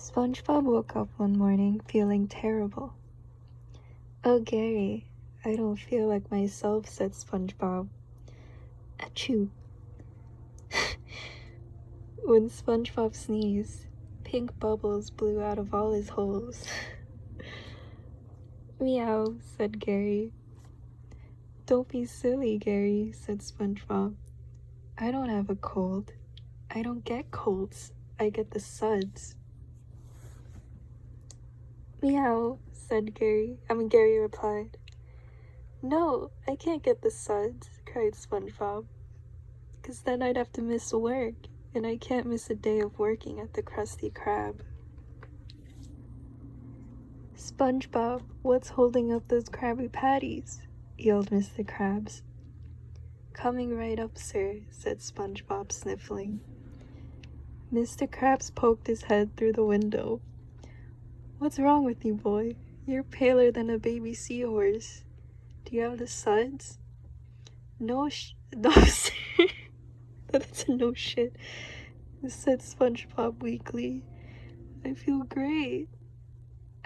SpongeBob woke up one morning feeling terrible. "Oh, Gary, I don't feel like myself," said SpongeBob. Achoo. When SpongeBob sneezed, pink bubbles blew out of all his holes. "Meow," said Gary. "Don't be silly, Gary," said SpongeBob. "I don't have a cold. I don't get colds. I get the suds." "Meow," said Gary. Gary replied. "No, I can't get the suds," cried SpongeBob. "'Cause then I'd have to miss work, and I can't miss a day of working at the Krusty Krab." "SpongeBob, what's holding up those Krabby Patties?" yelled Mr. Krabs. "Coming right up, sir," said SpongeBob, sniffling. Mr. Krabs poked his head through the window. "What's wrong with you, boy? You're paler than a baby seahorse. Do you have the suds?" No, sir." That's a no shit," said SpongeBob weakly. "I feel great.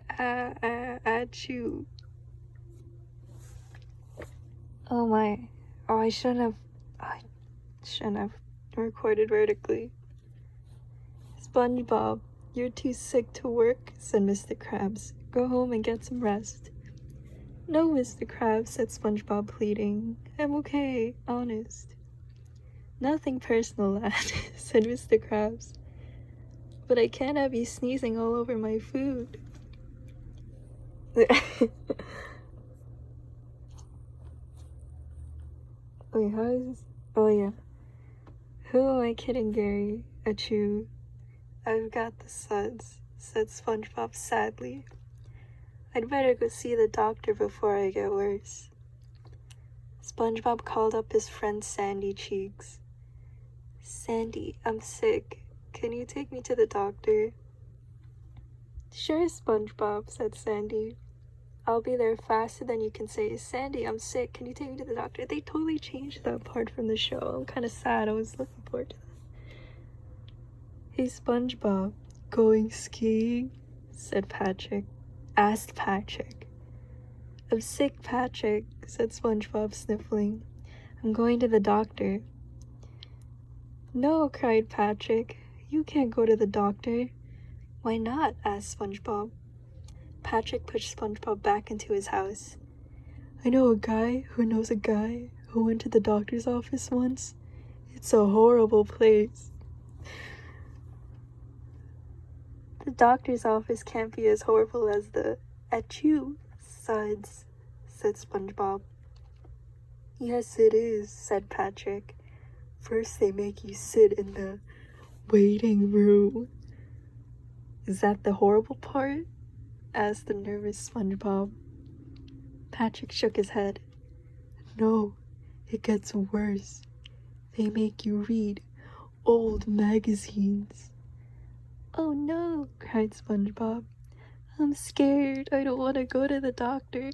Achoo." Oh my. Oh, I shouldn't have recorded vertically. "SpongeBob, you're too sick to work," said Mr. Krabs. "Go home and get some rest." "No, Mr. Krabs," said SpongeBob, pleading. "I'm okay, honest." "Nothing personal, lad," said Mr. Krabs. "But I can't have you sneezing all over my food." Wait, how is this? Oh, yeah. "Who am I kidding, Gary? Achoo. I've got the suds," said SpongeBob sadly. "I'd better go see the doctor before I get worse." SpongeBob called up his friend Sandy Cheeks. "Sandy, I'm sick. Can you take me to the doctor?" "Sure, SpongeBob," said Sandy. "I'll be there faster than you can say, 'Sandy, I'm sick. Can you take me to the doctor?'" They totally changed that part from the show. I'm kind of sad. I was looking forward to that. "Hey, SpongeBob, going skiing?" asked Patrick. "I'm sick, Patrick," said SpongeBob, sniffling. "I'm going to the doctor." "No," cried Patrick. "You can't go to the doctor." "Why not?" asked SpongeBob. Patrick pushed SpongeBob back into his house. "I know a guy who knows a guy who went to the doctor's office once. It's a horrible place." "The doctor's office can't be as horrible as the achoo suds," said SpongeBob. "Yes, it is," said Patrick. "First they make you sit in the waiting room." "Is that the horrible part?" asked the nervous SpongeBob. Patrick shook his head. "No, it gets worse. They make you read old magazines." "Oh no," cried SpongeBob. "I'm scared. I don't want to go to the doctor."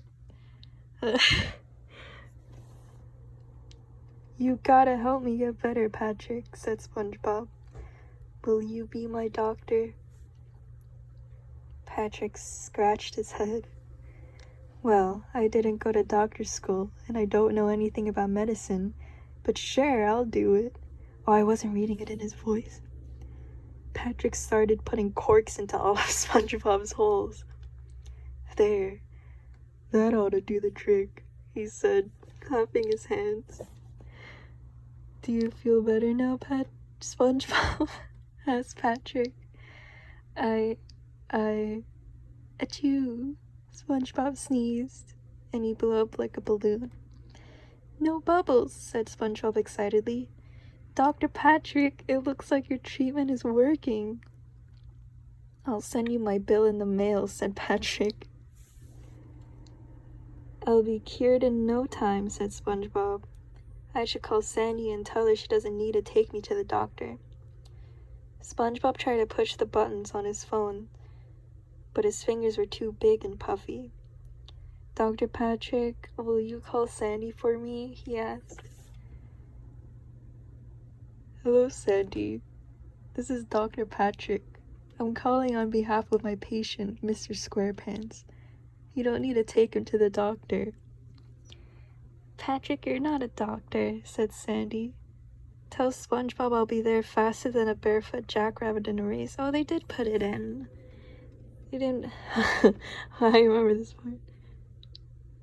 "You gotta help me get better, Patrick," said SpongeBob. "Will you be my doctor?" Patrick scratched his head. "Well, I didn't go to doctor school, and I don't know anything about medicine, but sure, I'll do it." Oh, I wasn't reading it in his voice. Patrick started putting corks into all of SpongeBob's holes. "There, that ought to do the trick," he said, clapping his hands. "Do you feel better now, SpongeBob?" asked Patrick. Achoo, SpongeBob sneezed, and he blew up like a balloon. "No bubbles," said SpongeBob excitedly. "Dr. Patrick, it looks like your treatment is working." "I'll send you my bill in the mail," said Patrick. "I'll be cured in no time," said SpongeBob. "I should call Sandy and tell her she doesn't need to take me to the doctor." SpongeBob tried to push the buttons on his phone, but his fingers were too big and puffy. "Dr. Patrick, will you call Sandy for me?" he asked. "Hello, Sandy. This is Dr. Patrick. I'm calling on behalf of my patient, Mr. Squarepants. You don't need to take him to the doctor. Patrick, you're not a doctor, said Sandy. Tell SpongeBob I'll be there faster than a barefoot jackrabbit in a race. Oh, they did put it in. They didn't... I remember this part.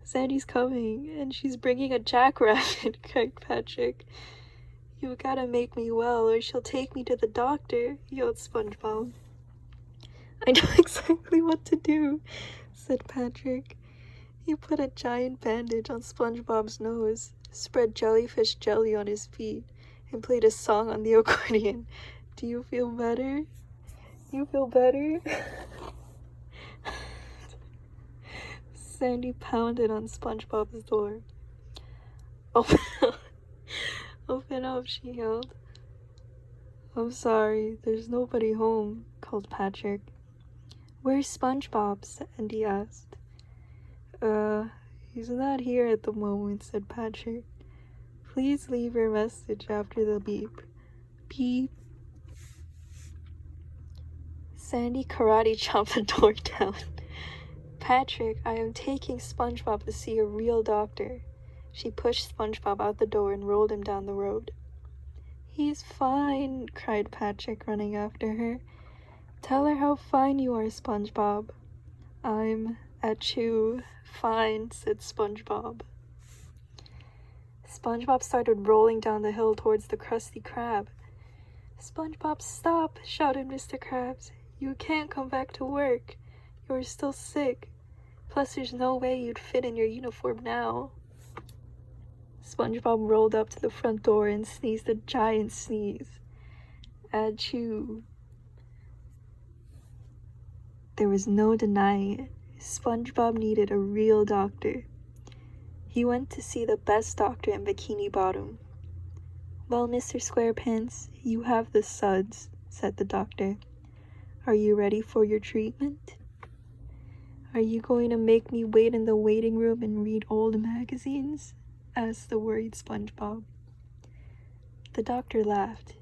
Sandy's coming, and she's bringing a jackrabbit, cried Patrick. You gotta make me well, or she'll take me to the doctor, yelled SpongeBob. I know exactly what to do, said Patrick. He put a giant bandage on SpongeBob's nose, spread jellyfish jelly on his feet, and played a song on the accordion. Do you feel better? You feel better? Sandy pounded on SpongeBob's door. Open up. Open up, she yelled. I'm sorry, there's nobody home, called Patrick. Where's SpongeBob? Sandy asked. He's not here at the moment, said Patrick. Please leave your message after the beep. Beep. Sandy karate chopped the door down. Patrick, I am taking SpongeBob to see a real doctor. She pushed SpongeBob out the door and rolled him down the road. He's fine, cried Patrick, running after her. Tell her how fine you are, SpongeBob. I'm fine, said SpongeBob. SpongeBob started rolling down the hill towards the Krusty Krab. SpongeBob, stop, shouted Mr. Krabs. You can't come back to work. You're still sick. Plus, there's no way you'd fit in your uniform now. SpongeBob rolled up to the front door and sneezed a giant sneeze. Achoo. There was no denying it. SpongeBob needed a real doctor. He went to see the best doctor in Bikini Bottom. Well, Mr. Squarepants, you have the suds, said the doctor. Are you ready for your treatment? Are you going to make me wait in the waiting room and read old magazines? Asked the worried SpongeBob. The doctor laughed.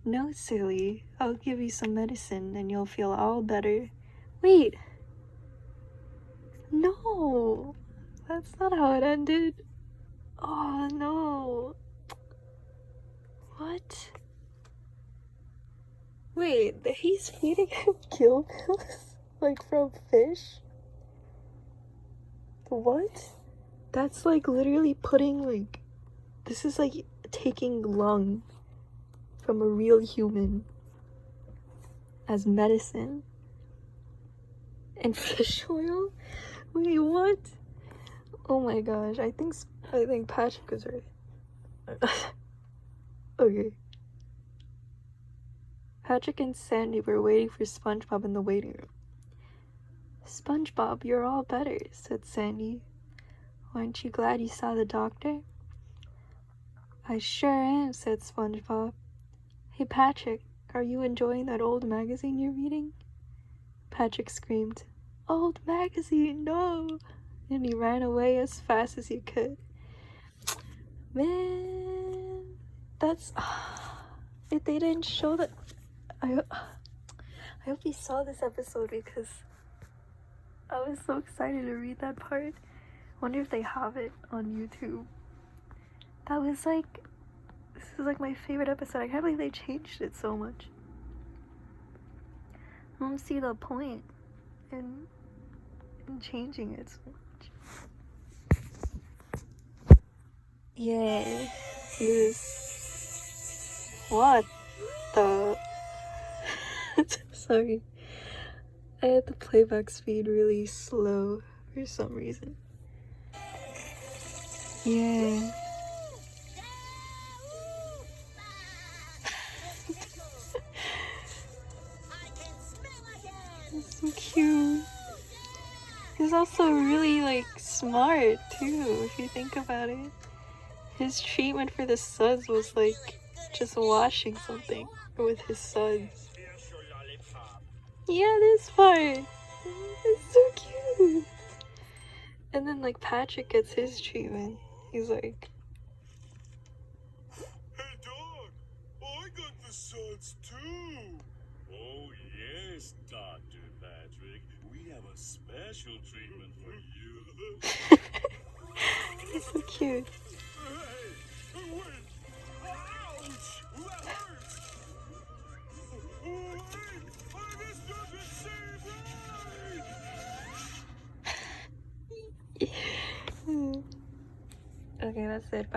No, silly. I'll give you some medicine and you'll feel all better. Wait! No! That's not how it ended. Oh, no. What? Wait, he's feeding him gill pills? Like from fish? What? That's like literally putting like... This is like taking lung from a real human as medicine. And fish oil? Wait, what? Oh my gosh, I think Patrick was right. Okay. Patrick and Sandy were waiting for SpongeBob in the waiting room. SpongeBob, you're all better, said Sandy. Aren't you glad you saw the doctor? I sure am, said SpongeBob. Hey Patrick, are you enjoying that old magazine you're reading? Patrick screamed, Old magazine, no! And he ran away as fast as he could. Man, that's... If they didn't show that... I hope you saw this episode because I was so excited to read that part. Wonder if they have it on YouTube. That was like... This is like my favorite episode. I can't believe they changed it so much. I don't see the point in changing it so much. Yay. What the... Sorry. I had the playback speed really slow for some reason. Yeah. It's so cute. He's also really like smart too, if you think about it. His treatment for the suds was like just washing something with his suds. Yeah, this part. It's so cute. And then like Patrick gets his treatment. He's like, Hey dog, I got the suds too. Oh yeah. special treatment for you. He's so cute. Hey, wait! Ouch! That hurts! Wait! This doesn't seem right! Okay, that's it. Bye.